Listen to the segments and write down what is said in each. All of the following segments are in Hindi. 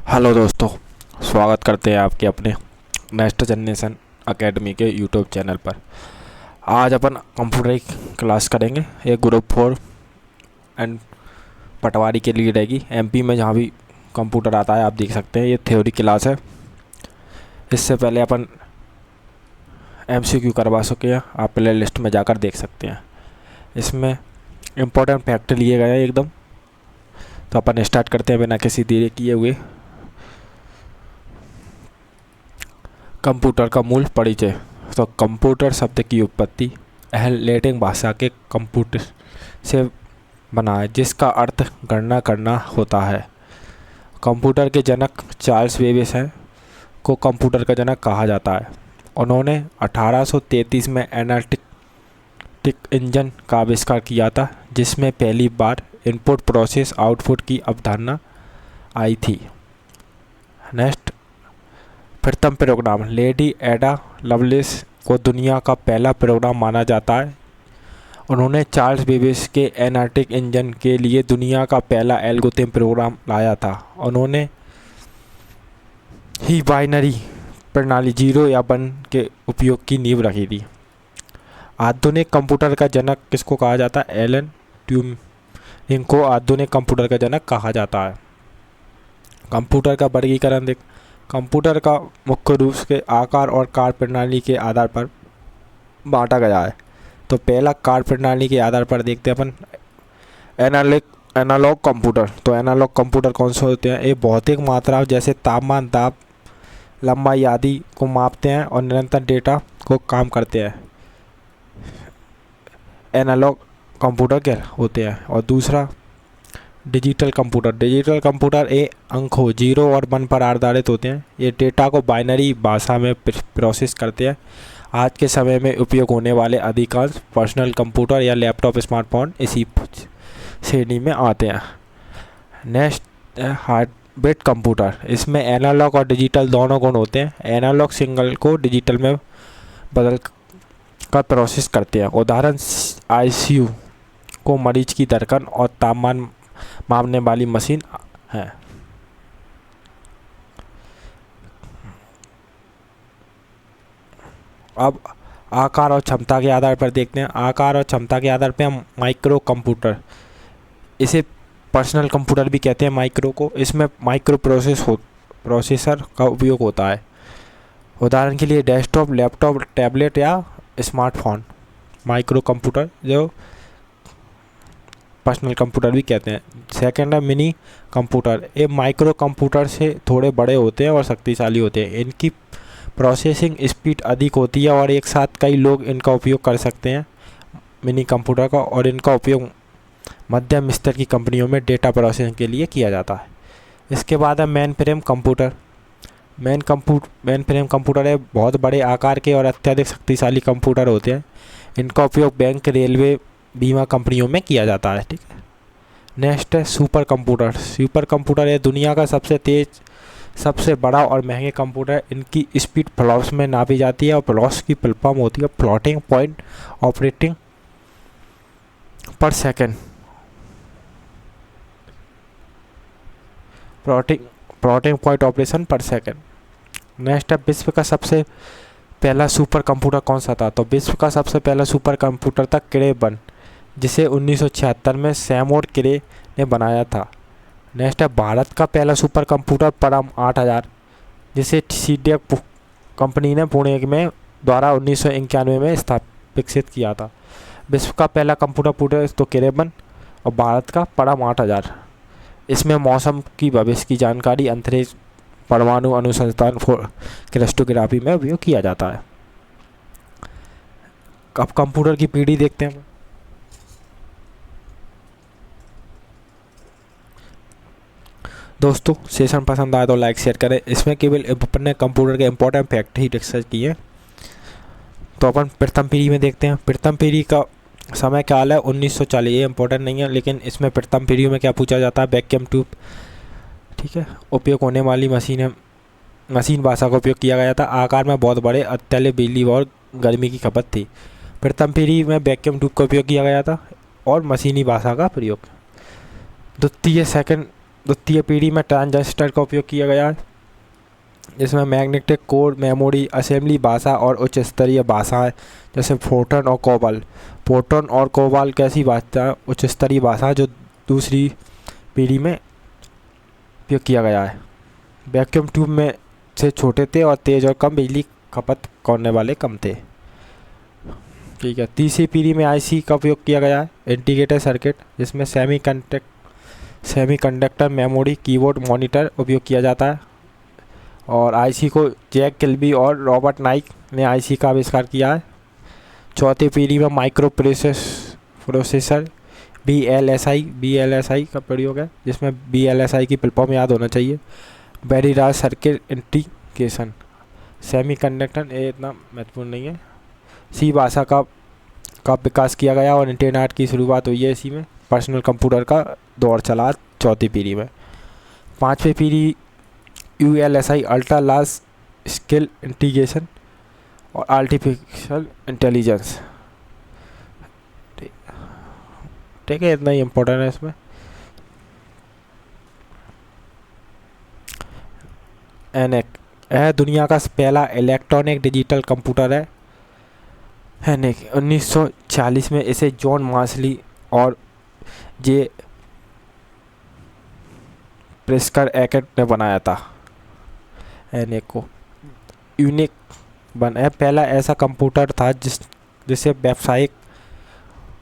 हेलो दोस्तों, स्वागत करते हैं आपके अपने नेक्स्ट जनरेशन एकेडमी के यूट्यूब चैनल पर। आज अपन कंप्यूटर की क्लास करेंगे। ये ग्रुप 4 एंड पटवारी के लिए रहेगी। एमपी में जहाँ भी कंप्यूटर आता है आप देख सकते हैं, ये थ्योरी क्लास है। इससे पहले अपन एमसीक्यू करवा चुके हैं, आप प्ले लिस्ट में जाकर देख सकते हैं। इसमें इम्पोर्टेंट फैक्ट लिए गए हैं एकदम। तो अपन स्टार्ट करते हैं बिना किसी देरी किए हुए। कंप्यूटर का मूल परिचय। तो कंप्यूटर शब्द की उत्पत्ति लैटिन भाषा के कंप्यूटर से बना है, जिसका अर्थ गणना करना होता है। कंप्यूटर के जनक चार्ल्स बेबेज हैं को कंप्यूटर का जनक कहा जाता है। उन्होंने 1833 में एनालिटिक इंजन का आविष्कार किया था, जिसमें पहली बार इनपुट प्रोसेस आउटपुट की अवधारणा आई थी। नेक्स्ट, प्रथम प्रोग्राम। लेडी एडा लवलेस को दुनिया का पहला प्रोग्राम माना जाता है। उन्होंने चार्ल्स बेबेज के एनालिटिक इंजन के लिए दुनिया का पहला एल्गोरिथम प्रोग्राम लाया था। उन्होंने ही बाइनरी प्रणाली 0 या 1 के उपयोग की नींव रखी थी। आधुनिक कंप्यूटर का जनक किसको कहा जाता है? एलन ट्यूरिंग को आधुनिक कंप्यूटर का जनक कहा जाता है। कंप्यूटर का वर्गीकरण देख। कंप्यूटर का मुख्य रूप से आकार और कार्य प्रणाली के आधार पर बांटा गया है। तो पहला कार्य प्रणाली के आधार पर देखते हैं अपन एनालॉग कंप्यूटर। तो एनालॉग कंप्यूटर कौन से होते हैं? ये भौतिक मात्रा जैसे तापमान, दाब, लंबाई आदि को मापते हैं और निरंतर डेटा को काम करते हैं। एनालॉग कंप्यूटर क्या होते हैं। और दूसरा डिजिटल कंप्यूटर। डिजिटल कंप्यूटर अंकों 0 और 1 पर आधारित होते हैं। ये डेटा को बाइनरी भाषा में प्रोसेस करते हैं। आज के समय में उपयोग होने वाले अधिकांश पर्सनल कंप्यूटर या लैपटॉप, स्मार्टफोन इसी श्रेणी में आते हैं। Next, hybrid computer. इसमें एनालॉग और डिजिटल दोनों गुण होते हैं। एनालॉग सिग्नल को डिजिटल में बदल कर प्रोसेस करते हैं। उदाहरण आईसीयू को मरीज की धड़कन और तापमान मापने वाली मशीन है। अब आकार और क्षमता के आधार पर देखते हैं। आकार और क्षमता के आधार पर हम माइक्रो कंप्यूटर, इसे पर्सनल कंप्यूटर भी कहते हैं माइक्रो को। इसमें माइक्रो प्रोसेसर का उपयोग होता है। उदाहरण के लिए डेस्कटॉप, लैपटॉप, टैबलेट या स्मार्टफोन। माइक्रो कंप्यूटर जो पर्सनल कंप्यूटर भी कहते हैं। सेकंड है मिनी कंप्यूटर। ये माइक्रो कंप्यूटर से थोड़े बड़े होते हैं और शक्तिशाली होते हैं। इनकी प्रोसेसिंग स्पीड अधिक होती है और एक साथ कई लोग इनका उपयोग कर सकते हैं मिनी कंप्यूटर का। और इनका उपयोग मध्यम स्तर की कंपनियों में डेटा प्रोसेसिंग के लिए किया जाता है। इसके बाद है main frame computer. Main frame computer है बहुत बड़े आकार के और अत्यधिक शक्तिशाली कंप्यूटर होते हैं। इनका उपयोग बैंक, रेलवे, बीमा कंपनियों में किया जाता है। ठीक है। नेक्स्ट है सुपर कंप्यूटर। सुपर कंप्यूटर है दुनिया का सबसे तेज, सबसे बड़ा और महंगे कंप्यूटर। इनकी स्पीड फ्लॉप्स में नापी जाती है और फ्लॉप्स की फुल फॉर्म होती है फ्लोटिंग पॉइंट ऑपरेटिंग पर सेकेंड। फ्लोटिंग पॉइंट ऑपरेशन पर सेकेंड। नेक्स्ट है विश्व का सबसे पहला सुपर कंप्यूटर कौन सा था? तो विश्व का सबसे पहला सुपर कंप्यूटर था क्रे-1, जिसे 1976 में सैम क्रे ने बनाया था। नेक्स्ट है भारत का पहला सुपर कंप्यूटर परम 8000, जिसे सीडीएक कंपनी ने पुणे में द्वारा 1991 में विकसित किया था। विश्व का पहला कंप्यूटर तो क्रे-1 और भारत का परम 8000। इसमें मौसम की भविष्य की जानकारी, अंतरिक्ष, परमाणु अनुसंधान, क्रिप्टोग्राफी में उपयोग किया जाता है। अब कंप्यूटर की पीढ़ी देखते हैं। दोस्तों, सेशन पसंद आया तो लाइक शेयर करें। इसमें केवल अपने कंप्यूटर के इम्पोर्टेंट फैक्ट ही डिस्कस किए। तो अपन प्रथम पीढ़ी में देखते हैं। प्रथम पीढ़ी का समय काल है 1940। ये इंपॉर्टेंट नहीं है, लेकिन इसमें प्रथम पीढ़ी में क्या पूछा जाता है? Vacuum tube. ठीक है। उपयोग होने वाली मशीन भाषा का उपयोग किया गया था। आकार में बहुत बड़े, अत्यधिक बिजली और गर्मी की खपत थी। प्रथम पीढ़ी में वैक्यूम ट्यूब का उपयोग किया गया था और मशीनी भाषा का प्रयोग। द्वितीय पीढ़ी में ट्रांजिस्टर का उपयोग किया गया है, जिसमें मैग्नेटिक कोड मेमोरी असेंबली भाषा और उच्च स्तरीय भाषाएं जैसे फोर्ट्रन और कोबाल। फोर्ट्रन और कोबाल कैसी भाषा, उच्च स्तरीय भाषा जो दूसरी पीढ़ी में उपयोग किया गया है। वैक्यूम ट्यूब में से छोटे थे और तेज और कम बिजली खपत करने वाले कम थे। ठीक है। तीसरी पीढ़ी में आईसी का उपयोग किया गया है, इंटीग्रेटेड सर्किट, जिसमें सेमीकंडक्टर मेमोरी कीबोर्ड मॉनिटर उपयोग किया जाता है। और आईसी को जैक किल्बी और रॉबर्ट नाइक ने आईसी का आविष्कार किया है। चौथी पीढ़ी में माइक्रो प्रोसेसर बीएलएसआई का प्रयोग है, जिसमें बीएलएसआई की फुल फॉर्म याद होना चाहिए, very large circuit integration. Semiconductor ये इतना महत्वपूर्ण नहीं है। सी भाषा का विकास किया गया और इंटरनेट की शुरुआत हुई है इसी में। पर्सनल कंप्यूटर का दौर चला चौथी पीढ़ी में। पांचवी पीढ़ी ULSI ultra large scale integration और आर्टिफिशियल इंटेलिजेंस। ठीक है, इतना ही इम्पोर्टेंट है इसमें। एनएक यह दुनिया का पहला इलेक्ट्रॉनिक डिजिटल कंप्यूटर है। एनएक 1940 में इसे जॉन मार्शली और जे प्रिस्कर एकेट ने बनाया था। एनएक को यूनिक पहला ऐसा कंप्यूटर था जिसे व्यावसायिक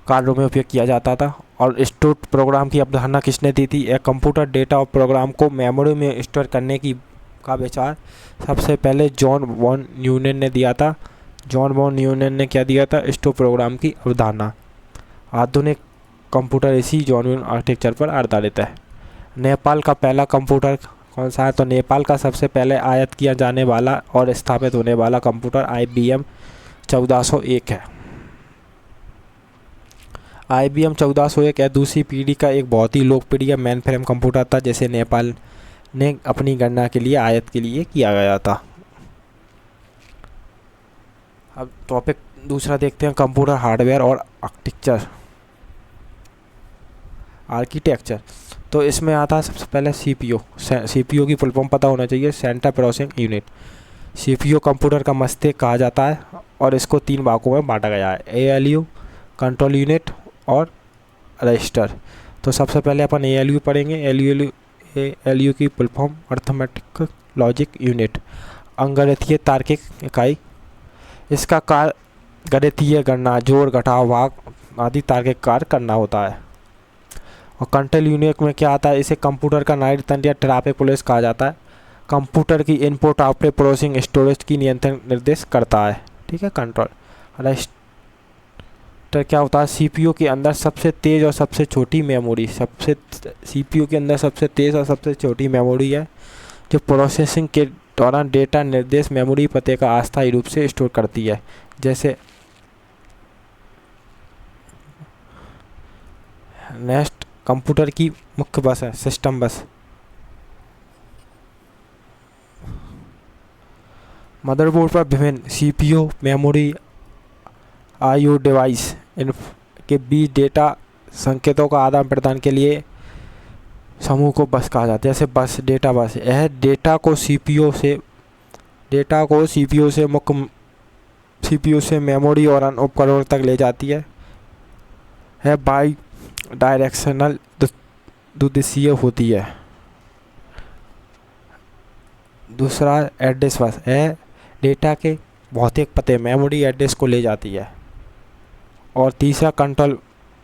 कार्यों में उपयोग किया जाता था। और स्टोर प्रोग्राम की अवधारणा किसने दी थी? एक कंप्यूटर डेटा और प्रोग्राम को मेमोरी में स्टोर करने का विचार सबसे पहले जॉन वॉन न्यूमैन ने दिया था। जॉन वॉन न्यूमैन ने क्या दिया था? स्टोर प्रोग्राम की अवधारणा। आधुनिक कंप्यूटर इसी जॉन वॉन आर्किटेक्चर पर आधारित है। नेपाल का पहला कंप्यूटर कौन सा है? तो नेपाल का सबसे पहले आयात किया जाने वाला और स्थापित होने वाला कंप्यूटर IBM 1401 है। IBM 1401 है दूसरी पीढ़ी का एक बहुत ही लोकप्रिय मेन फ्रेम कंप्यूटर था, जिसे नेपाल ने अपनी गणना के लिए आयात के लिए किया गया था। अब टॉपिक दूसरा देखते हैं, कंप्यूटर हार्डवेयर और आर्किटेक्चर। तो इसमें आता है सबसे पहले CPU की फुल फॉर्म पता होना चाहिए, central processing unit. CPU computer का मस्तिष्क कहा जाता है और इसको 3 भागों में बांटा गया है, ALU, कंट्रोल यूनिट और रजिस्टर। तो सबसे पहले अपन ALU पढ़ेंगे। ALU की full form arithmetic logic unit, अंगगणितीय तार्किक इकाई। इसका कार्य गणितीय गणना, जोड़, घटाव, भाग आदि तार्किक कार्य करना होता है। और कंट्रोल यूनिट में क्या आता है? इसे कंप्यूटर का नाइट तंत्र या ट्रैफिक पुलिस कहा जाता है। कंप्यूटर की इनपुट आउटपुट प्रोसेसिंग स्टोरेज की नियंत्रण निर्देश करता है। ठीक है। कंट्रोल रजिस्टर क्या होता है? CPU के अंदर सबसे तेज और सबसे छोटी मेमोरी, CPU के अंदर सबसे तेज और सबसे छोटी मेमोरी है, जो प्रोसेसिंग के दौरान डेटा निर्देश मेमोरी पते का अस्थायी रूप से स्टोर करती है। जैसे नेक्स्ट कंप्यूटर की मुख्य बस है सिस्टम बस। मदरबोर्ड पर विभिन्न CPU, मेमोरी, IO डिवाइस के बीच डेटा संकेतों का आदान प्रदान के लिए समूह को बस कहा जाता है। जैसे बस, डेटा बस, यह डेटा को CPU से मेमोरी और अन्य उपकरणों तक ले जाती है। बाई डायरेक्शनल द्विदिशीय होती है। दूसरा एड्रेस बस है, डेटा के भौतिक पते मेमोरी एड्रेस को ले जाती है। और तीसरा कंट्रोल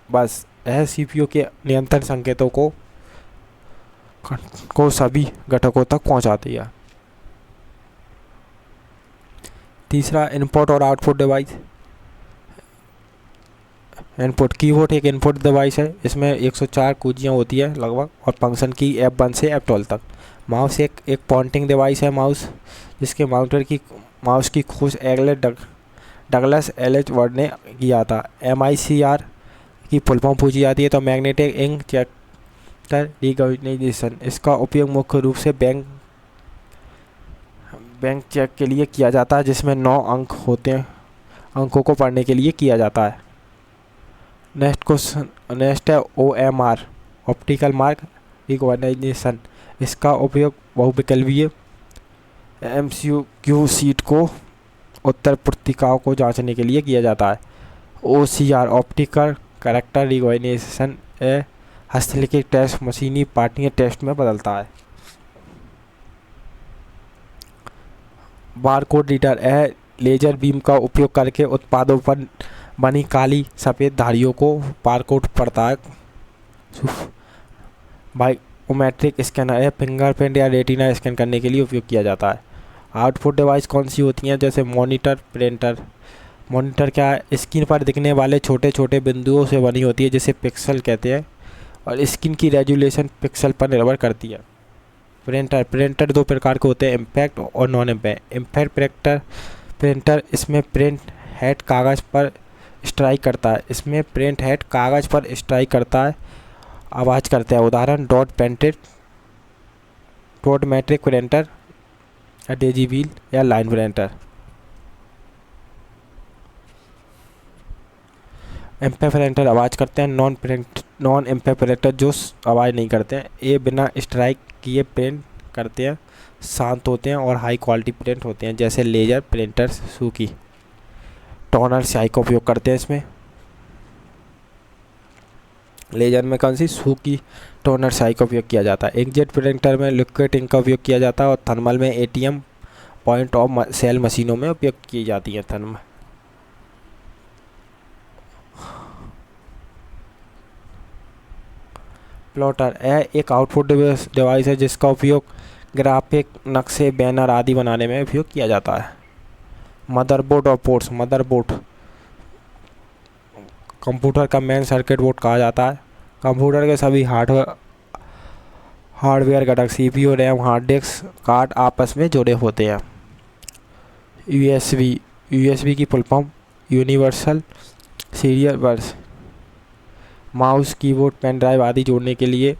बस है, CPU के नियंत्रण संकेतों को सभी घटकों तक पहुंचाती है। तीसरा इनपुट और आउटपुट डिवाइस। इनपुट कीबोर्ड एक इनपुट डिवाइस है, इसमें 104 कुंजियाँ होती है लगभग और फंक्शन की F1 से F12 तक। माउस एक पॉइंटिंग डिवाइस है, जिसके माउस की खोज डगलस LH वर्ड ने किया था। MICR की फुल फॉर्म पूछी जाती है तो मैग्नेटिक इंक चैप्टर रिकॉग्निशन। इसका उपयोग मुख्य रूप से बैंक चेक के लिए किया जाता है, जिसमें 9 अंक होते हैं, अंकों को पढ़ने के लिए किया जाता है। नेक्स्ट है OMR, ऑप्टिकल मार्क रिकॉग्निशन। इसका उपयोग बहुविकल्पीय MCQ सीट को उत्तर पुस्तिकाओं को जांचने के लिए किया जाता है। OCR ऑप्टिकल कैरेक्टर रिकॉग्निशन हस्तलिखित टेस्ट मशीनी पाठनीय टेस्ट में बदलता है। बारकोड रीडर लेजर बीम का उपयोग करके उत्पादों पर बनी काली सफ़ेद धारियों को बारकोड पढ़ता है। बायोमेट्रिक स्कैनर फिंगरप्रिंट या रेटिना स्कैन करने के लिए उपयोग किया जाता है। आउटपुट डिवाइस कौन सी होती हैं? जैसे मॉनिटर, प्रिंटर। मॉनिटर क्या है? स्क्रीन पर दिखने वाले छोटे छोटे बिंदुओं से बनी होती है जिसे पिक्सल कहते हैं और स्क्रीन की रेजोल्यूशन पिक्सल पर निर्भर करती है। प्रिंटर दो प्रकार के होते हैं, इम्पैक्ट और नॉन इम्पैक्ट। इम्पैक्ट प्रिंटर इसमें प्रिंट हेड कागज़ पर स्ट्राइक करता है, आवाज़ करता है। उदाहरण dot matric printer, Daisy wheel या लाइन प्रिंटर। इम्पैक्ट प्रिंटर आवाज़ करते हैं। नॉन इम्पैक्ट प्रिंटर जो आवाज़ नहीं करते हैं, ये बिना स्ट्राइक किए प्रिंट करते हैं, शांत होते हैं और हाई क्वालिटी प्रिंट होते हैं, जैसे लेजर प्रिंटर, सूखी टोनर स्याही का उपयोग करते हैं। इसमें लेजर में कौन सी? सूखी टोनर स्याही का उपयोग किया जाता है। इंकजेट प्रिंटर में लिक्विड इंक का उपयोग किया जाता है और थर्मल में ATM पॉइंट ऑफ सेल मशीनों में उपयोग की जाती है। थर्मल प्लॉटर एक आउटपुट डिवाइस है जिसका उपयोग ग्राफिक, नक्शे, बैनर आदि बनाने में उपयोग किया जाता है। मदरबोर्ड और पोर्ट्स। मदरबोर्ड कंप्यूटर का मेन सर्किट बोर्ड कहा जाता है। कंप्यूटर के सभी हार्डवेयर घटक CPU, RAM, hard disk, card आपस में जुड़े होते हैं। USB की full form universal serial bus. Mouse, keyboard, pen drive आदि जोड़ने के लिए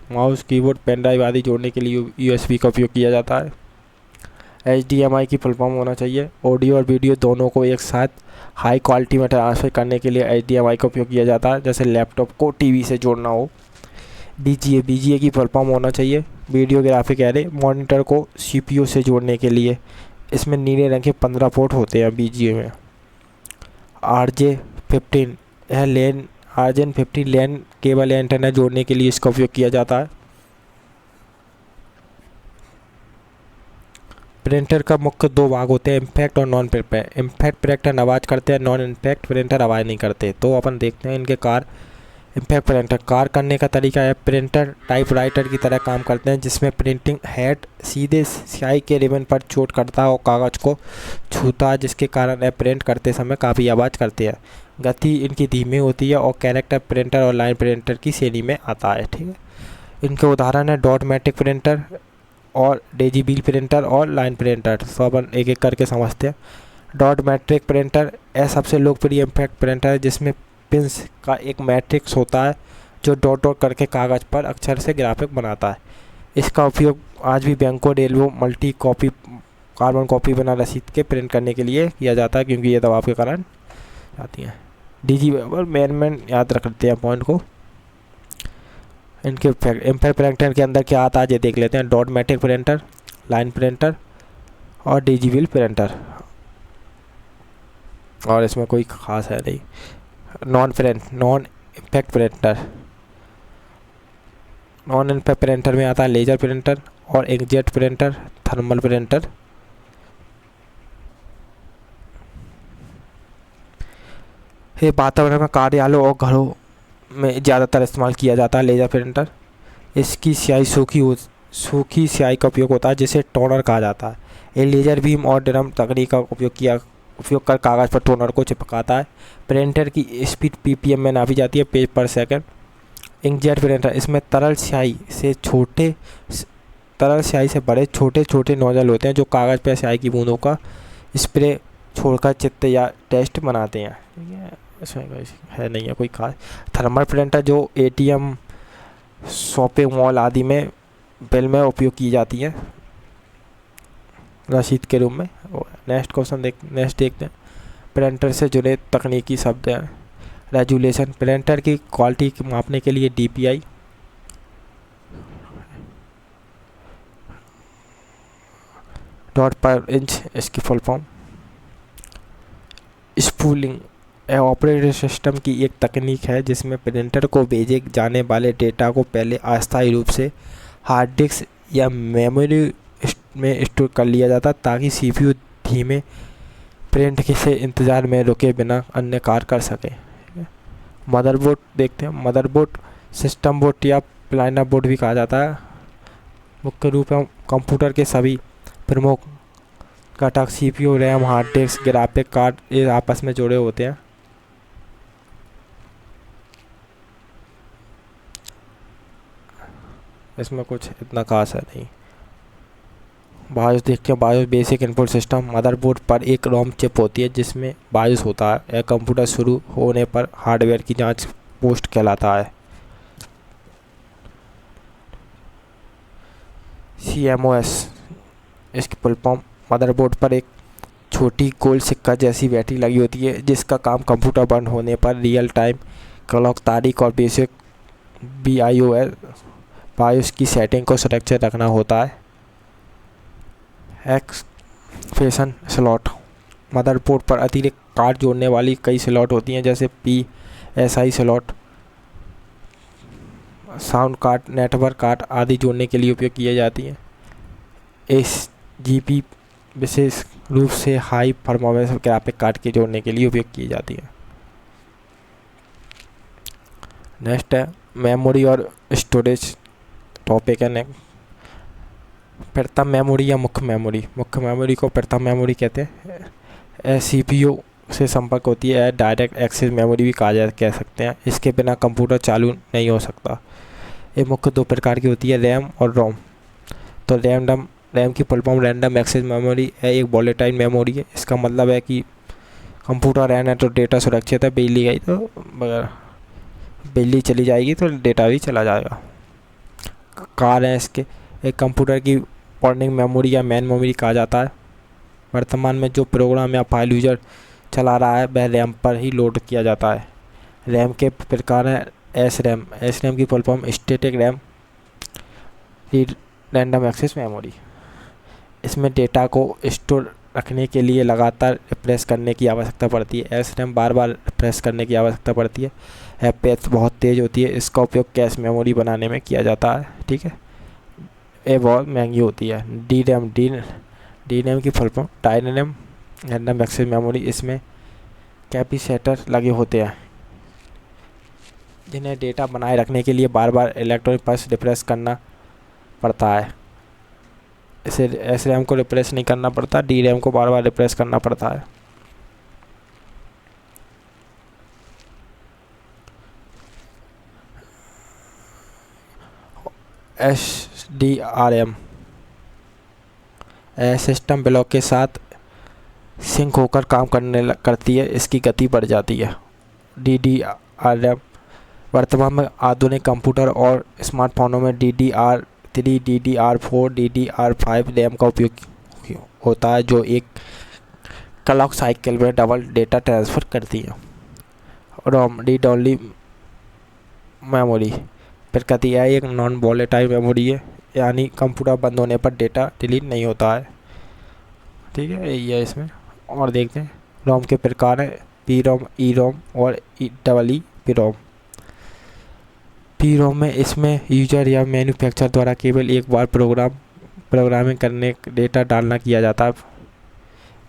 USB का उपयोग किया जाता है। HDMI की फुल फॉर्म होना चाहिए। ऑडियो और वीडियो दोनों को एक साथ हाई क्वालिटी में ट्रांसफर करने के लिए HDMI का उपयोग किया जाता है, जैसे लैपटॉप को टीवी से जोड़ना हो। BGA की फुल फॉर्म होना चाहिए। वीडियो ग्राफिक एरे, मॉनिटर को CPU से जोड़ने के लिए इसमें नीले रंग के 15 पोर्ट होते हैं BGA में। RJ15 लैन केबल या इंटरनेट जोड़ने के लिए इसका उपयोग किया जाता है। प्रिंटर का मुख्य दो भाग होते हैं, इम्पैक्ट और नॉन इम्पैक्ट। इम्पैक्ट प्रिंटर आवाज़ करते हैं, नॉन इम्पैक्ट प्रिंटर आवाज़ नहीं करते। तो अपन देखते हैं इनके इम्पैक्ट प्रिंटर कार्य करने का तरीका है। प्रिंटर टाइपराइटर की तरह काम करते हैं, जिसमें प्रिंटिंग हेड सीधे स्याही के रिबन पर चोट करता है और कागज़ को छूता है, जिसके कारण प्रिंट करते समय काफ़ी आवाज़ करते हैं। गति इनकी धीमी होती है और कैरेक्टर प्रिंटर और लाइन प्रिंटर की श्रेणी में आता है। ठीक है, इनके उदाहरण है डॉट मैट्रिक प्रिंटर और डेजी व्हील प्रिंटर और लाइन प्रिंटर। तो अपन एक एक करके समझते हैं। डॉट मैट्रिक प्रिंटर सबसे लोकप्रिय इम्पैक्ट प्रिंटर है, जिसमें पिंस का एक मैट्रिक्स होता है जो डॉट डॉट करके कागज़ पर अक्षर से ग्राफिक बनाता है। इसका उपयोग आज भी बैंकों, railway, multi copy, carbon copy बना रसीद के प्रिंट करने के लिए किया जाता है, क्योंकि ये दबाव के कारण आती हैं। डीजी और मैन याद रखते हैं पॉइंट को। इनके इम्पैक्ट प्रिंटर के अंदर क्या आता है ये देख लेते हैं। Dot matric printer, line printer और डेजी व्हील प्रिंटर, और इसमें कोई ख़ास है नहीं। Non impact printer, non impact printer में आता है लेजर प्रिंटर और इंकजेट प्रिंटर, थर्मल प्रिंटर। ये वातावरण में, कार्यालयों और घरों में ज़्यादातर इस्तेमाल किया जाता है लेजर प्रिंटर। इसकी स्याही सूखी स्याही का उपयोग होता है, जिसे टोनर कहा जाता है। ये लेजर बीम और ड्रम तकनीक का उपयोग कर कागज़ पर टोनर को चिपकाता है। प्रिंटर की स्पीड PPM में नापी जाती है, पेज पर सेकंड। इंकजेट प्रिंटर, इसमें तरल स्याही से बड़े छोटे छोटे नोजल होते हैं जो कागज़ पर स्याही की बूंदों का स्प्रे छोड़कर चित्र या टेस्ट बनाते हैं। ठीक है, इसमें है नहीं है कोई खास। थर्मल प्रिंटर जो ATM, शॉपिंग मॉल आदि में बिल में उपयोग की जाती है रसीद के रूप में। नेक्स्ट देखते हैं। प्रिंटर से जुड़े तकनीकी शब्द हैं। रेजुलेशन, प्रिंटर की क्वालिटी मापने के लिए DPI डॉट पर इंच इसकी full form. Spooling operating system की एक तकनीक है जिसमें प्रिंटर को भेजे जाने वाले डेटा को पहले अस्थायी रूप से हार्ड डिस्क या मेमोरी में स्टोर कर लिया जाता ताकि सीपीयू धीमे प्रिंट से इंतज़ार में रुके बिना अन्य कार्य कर सके। मदरबोर्ड देखते हैं। मदरबोर्ड सिस्टम बोर्ड या प्लानर बोर्ड भी कहा जाता है। मुख्य रूप में कंप्यूटर के सभी प्रमुख घटक CPU, RAM, hard disc, graphic card ये आपस में जुड़े होते हैं। इसमें कुछ इतना खास है नहीं। बायोस देखते हैं। BIOS basic input system. Motherboard पर एक रोम चिप होती है जिसमें बायोस होता है। यह कंप्यूटर शुरू होने पर हार्डवेयर की जांच पोस्ट कहलाता है। CMOS इसकी फुल फॉर्म। मदरबोर्ड पर एक छोटी गोल सिक्का जैसी बैटरी लगी होती है जिसका काम कंप्यूटर बंद होने पर रियल टाइम क्लॉक, तारीख और बेसिक बायोस की सेटिंग को सुरक्षित रखना होता है। Expansion slot. मदरबोर्ड पर अतिरिक्त कार्ड जोड़ने वाली कई स्लॉट होती हैं जैसे PSI slot, sound card, network card आदि जोड़ने के लिए उपयोग किए जाती हैं। SGP विशेष रूप से हाई परफॉर्मेंस ग्राफिक कार्ड के जोड़ने के लिए उपयोग की जाती है। नेक्स्ट है मेमोरी और स्टोरेज टॉपिक है। प्रथम मेमोरी या मुख्य मेमोरी। मुख्य मेमोरी को प्रथम मेमोरी कहते हैं। CPU से संपर्क होती है। डायरेक्ट एक्सेस मेमोरी भी कह सकते हैं। इसके बिना कंप्यूटर चालू नहीं हो सकता। ये मुख्य दो प्रकार की होती है, रैम और रोम। तो रैम की full form random access memory है, एक वोलेटाइल मेमोरी है। इसका मतलब है कि कंप्यूटर रैम है तो डेटा सुरक्षित है, बिजली गई तो बिजली चली जाएगी तो डेटा भी चला जाएगा। कार है इसके। एक कंप्यूटर की वर्किंग मेमोरी या मेन मेमोरी कहा जाता है। वर्तमान में जो प्रोग्राम या फाइल यूजर चला रहा है वह रैम पर ही लोड किया जाता है। रैम के प्रकार हैं SRAM। SRAM की full form static RAM random access memory. इसमें डेटा को स्टोर रखने के लिए लगातार रिफ्रेश करने की आवश्यकता पड़ती है। SRAM बार बार रिफ्रेश करने की आवश्यकता पड़ती है। FPS बहुत तेज़ होती है। इसका उपयोग कैश मेमोरी बनाने में किया जाता है। ठीक है, ये बहुत महंगी होती है। DRAM की full form dynamic random access memory. इसमें कैपेसिटर लगे होते हैं जिन्हें डेटा बनाए रखने के लिए बार बार इलेक्ट्रॉनिक पल्स रिफ्रेश करना पड़ता है। इसे SRAM को रिफ्रेश नहीं करना पड़ता, DRAM को बार बार रिफ्रेश करना पड़ता है। SDRAM सिस्टम ब्लॉक के साथ सिंक होकर काम करती है। इसकी गति बढ़ जाती है। DDRM वर्तमान में आधुनिक कंप्यूटर और स्मार्टफोनों में DDR3, DDR4, DDR5 रैम का उपयोग होता है जो एक क्लॉक साइकिल में डबल डेटा ट्रांसफ़र करती है। रोम रीड ओनली मेमोरी प्रकृति है, एक नॉन वॉलेटाइल मेमोरी है, यानी कंप्यूटर बंद होने पर डेटा डिलीट नहीं होता है। ठीक है, यही है इसमें। और देखते हैं रोम के प्रकार हैं PROM, EROM और EEPROM। PROM में इसमें यूजर या मैन्युफैक्चरर द्वारा केवल एक बार प्रोग्रामिंग करने डेटा डालना किया जाता है।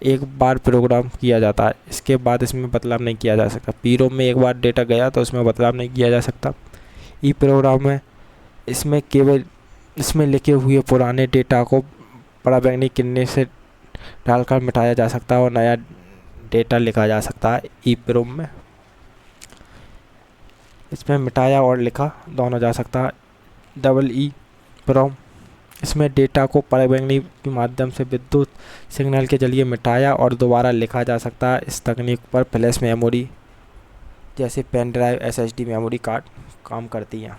एक बार प्रोग्राम किया जाता है, इसके बाद इसमें बदलाव नहीं किया जा सकता। PROM में एक बार डेटा गया तो उसमें बदलाव नहीं किया जा सकता। EEPROM में इसमें केवल इसमें लिखे हुए पुराने डेटा को पराबैंगनी किन्ने से डालकर मिटाया जा सकता है और नया डेटा लिखा जा सकता है। EEPROM में इसमें मिटाया और लिखा दोनों जा सकता है। EEPROM इसमें डेटा को पराबैंगनी के माध्यम से विद्युत सिग्नल के जरिए मिटाया और दोबारा लिखा जा सकता है। इस तकनीक पर फ्लैश मेमोरी जैसे pen drive, SSD memory card काम करती हैं।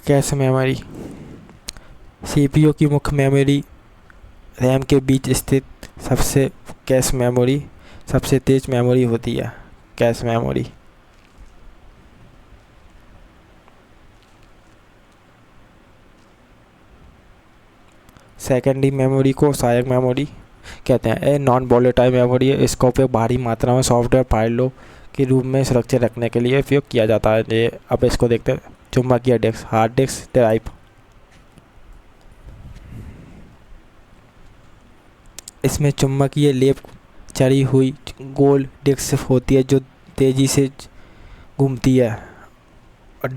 कैश मेमोरी CPU की मुख्य मेमोरी रैम के बीच स्थित सबसे कैश मेमोरी सबसे तेज मेमोरी होती है, कैश मेमोरी। सेकेंडरी मेमोरी को सहायक मेमोरी कहते हैं। ए नॉन वोलेटाइल मेमोरी है, इसका उपयोग भारी मात्रा में सॉफ्टवेयर फाइलों के रूप में सुरक्षित रखने के लिए उपयोग किया जाता है। ये अब इसको देखते हैं। चुंबकीय डिस्क, हार्ड डिस्क ड्राइव। इसमें चुंबकीय लेप चढ़ी हुई गोल डिस्क होती है जो तेजी से घूमती है और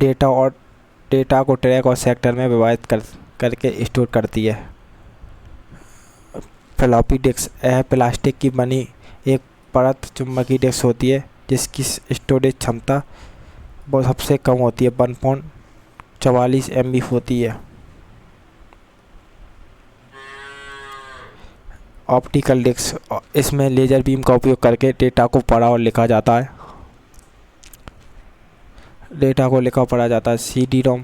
डेटा को ट्रैक और सेक्टर में विभाजित करके स्टोर करती है। फ्लॉपी डिस्क, यह प्लास्टिक की बनी एक परत चुंबकीय डिस्क होती है जिसकी स्टोरेज क्षमता बहुत सबसे कम होती है, 1.44 MB होती है। ऑप्टिकल डिस्क, इसमें लेज़र बीम का उपयोग करके डेटा को पढ़ा और लिखा जाता है। CD-ROM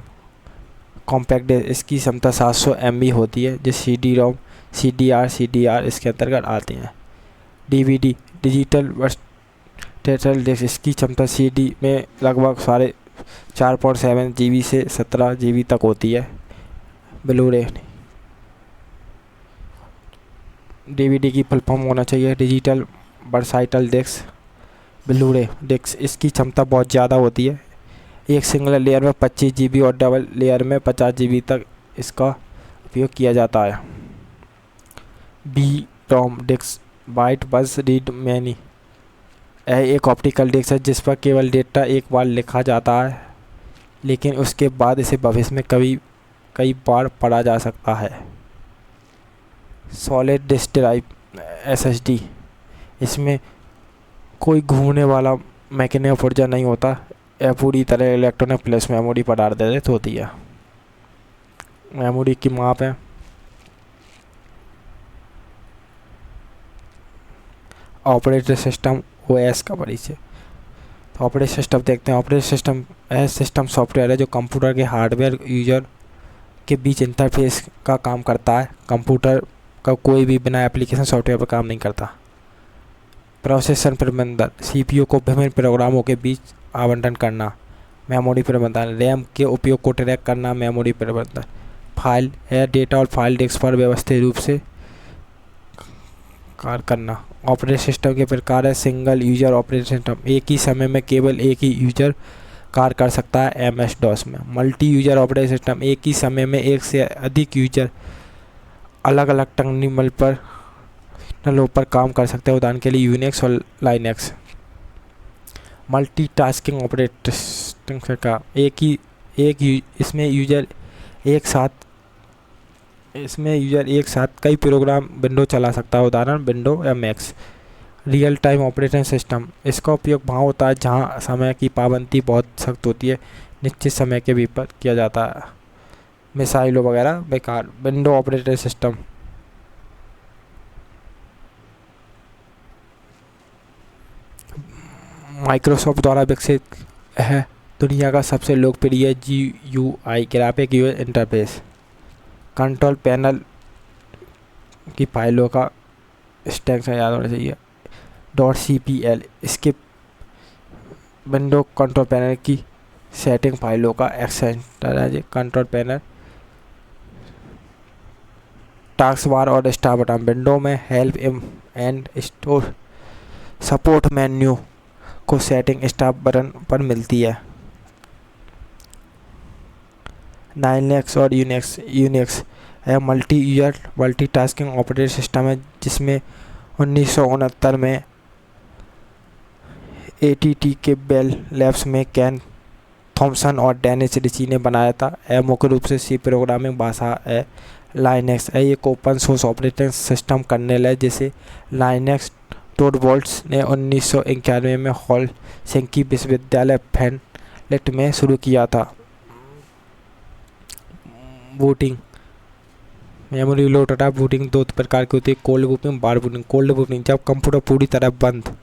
कॉम्पैक्ट डिस्क, इसकी क्षमता 700 MB होती है, जो CD-ROM, CDR इसके अंतर्गत आते हैं। DVD डिजिटल वर्सटाइल डिस्क, इसकी क्षमता CD में लगभग 4.7 GB से 17 GB तक होती है। ब्लू-रे DVD की फुल फॉर्म होना चाहिए digital versatile disc. Blu ray disc, इसकी क्षमता बहुत ज़्यादा होती है, एक सिंगल लेयर में 25 GB और डबल लेयर में 50 GB तक इसका उपयोग किया जाता है। B-ROM डिस्क, बाइट बस रीड मैनी, यह एक ऑप्टिकल डिस्क है जिस पर केवल डेटा एक बार लिखा जाता है, लेकिन उसके बाद इसे भविष्य में कई बार पढ़ा जा सकता है। सॉलिड डिस्क ड्राइव, SSD, इसमें कोई घूमने वाला मैकेनिकल पुर्जा नहीं होता, यह पूरी तरह इलेक्ट्रॉनिक प्लस मेमोरी पर आधारित होती है। मेमोरी की माप है। ऑपरेटिंग सिस्टम OS का परिचय। तो ऑपरेटिंग सिस्टम देखते हैं। ऑपरेटिंग सिस्टम सिस्टम सॉफ्टवेयर है जो कंप्यूटर के हार्डवेयर यूजर के बीच इंटरफेस का काम करता है। कंप्यूटर का कोई भी बिना एप्लीकेशन सॉफ्टवेयर पर काम नहीं करता। प्रोसेसर प्रबंधन, CPU को विभिन्न प्रोग्रामों के बीच आवंटन करना। मेमोरी प्रबंधन, रैम के उपयोग को ट्रैक करना। मेमोरी प्रबंधन, फाइल या डेटा और फाइल डिस्क पर व्यवस्थित रूप से कार्य करना। ऑपरेटिंग सिस्टम के प्रकार है सिंगल यूजर ऑपरेटिंग सिस्टम, एक ही समय में केवल एक ही यूजर कार्य कर सकता है MS-DOS में। मल्टी यूजर ऑपरेटिंग सिस्टम, एक ही समय में एक से अधिक यूजर अलग अलग टर्मिनल पर काम कर सकते हैं, उदाहरण के लिए यूनिक्स और लाइनक्स। मल्टीटास्किंग ऑपरेटिंग सिस्टम का इसमें यूजर एक साथ कई प्रोग्राम विंडो चला सकता है, उदाहरण विंडो या max. Real time operating system, इसका उपयोग वहाँ होता है जहाँ समय की पाबंदी बहुत सख्त होती है, निश्चित समय के भीतर किया जाता है, मिसाइलों वगैरह बेकार। विंडो ऑपरेटिंग सिस्टम, माइक्रोसॉफ्ट द्वारा विकसित है दुनिया का सबसे लोकप्रिय GUI graphic user interface. Control panel की फाइलों का स्टैक से याद होना चाहिए। .cpl, इसके विंडो कंट्रोल पैनल की सेटिंग फाइलों का एक्सटेंशन है। कंट्रोल पैनल, टास्क बार और स्टार्ट बटन, विंडो में help and store support menu को सेटिंग स्टार्ट बटन पर मिलती है। लाइनक्स और यूनिक्स है multi user multitasking operating system है जिसमें 1969 में AT&T के बेल लैब्स में केन थॉमसन और डेनिस रिची ने बनाया था। यह मुख्य रूप से C प्रोग्रामिंग भाषा है। लाइनक्स है एक open source operating system kernel है जिसे लाइनक्स टोरवॉल्ड्स ने 1991 में हेलसिंकी विश्वविद्यालय फेनलेट में शुरू किया था। Booting, memory load data booting दो प्रकार की होती है, कोल्ड बूटिंग, बार बूटिंग। कोल्ड बूटिंग, जब कंप्यूटर पूरी तरह बंद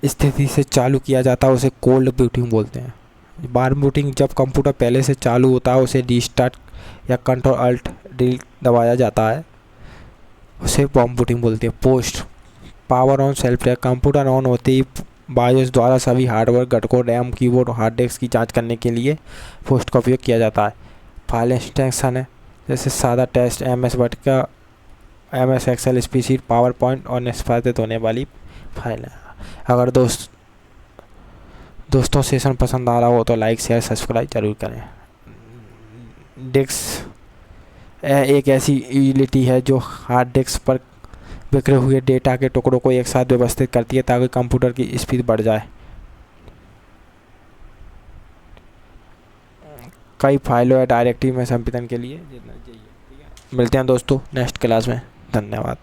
स्थिति से चालू किया जाता है उसे कोल्ड बूटिंग बोलते हैं। बार बूटिंग, जब कंप्यूटर पहले से चालू होता है उसे रीस्टार्ट या कंट्रोल अल्ट डिलीट दबाया जाता है। उसे बॉम्ब बूटिंग बोलते हैं। POST power on self check, computer on होते ही बायोस द्वारा सभी हार्डवेयर घटकों, रैम, कीबोर्ड और हार्ड डिस्क की जांच करने के लिए पोस्ट का उपयोग किया जाता है। फाइल एक्सटेंशन है, जैसे सादा टेस्ट, MS वर्ड का, MS Excel, spreadsheet, PowerPoint और निष्पादित होने वाली फाइल है। अगर दोस्तों सेशन पसंद आ रहा हो तो लाइक, शेयर, सब्सक्राइब जरूर करें। डिस्क एक ऐसी यूटिलिटी है जो हार्ड डिस्क पर बिखरे हुए डेटा के टुकड़ों को एक साथ व्यवस्थित करती है ताकि कंप्यूटर की स्पीड बढ़ जाए। कई फाइलों या डायरेक्टरी में संपादन के लिए जितना चाहिए। ठीक है, मिलते हैं दोस्तों नेक्स्ट क्लास में। धन्यवाद।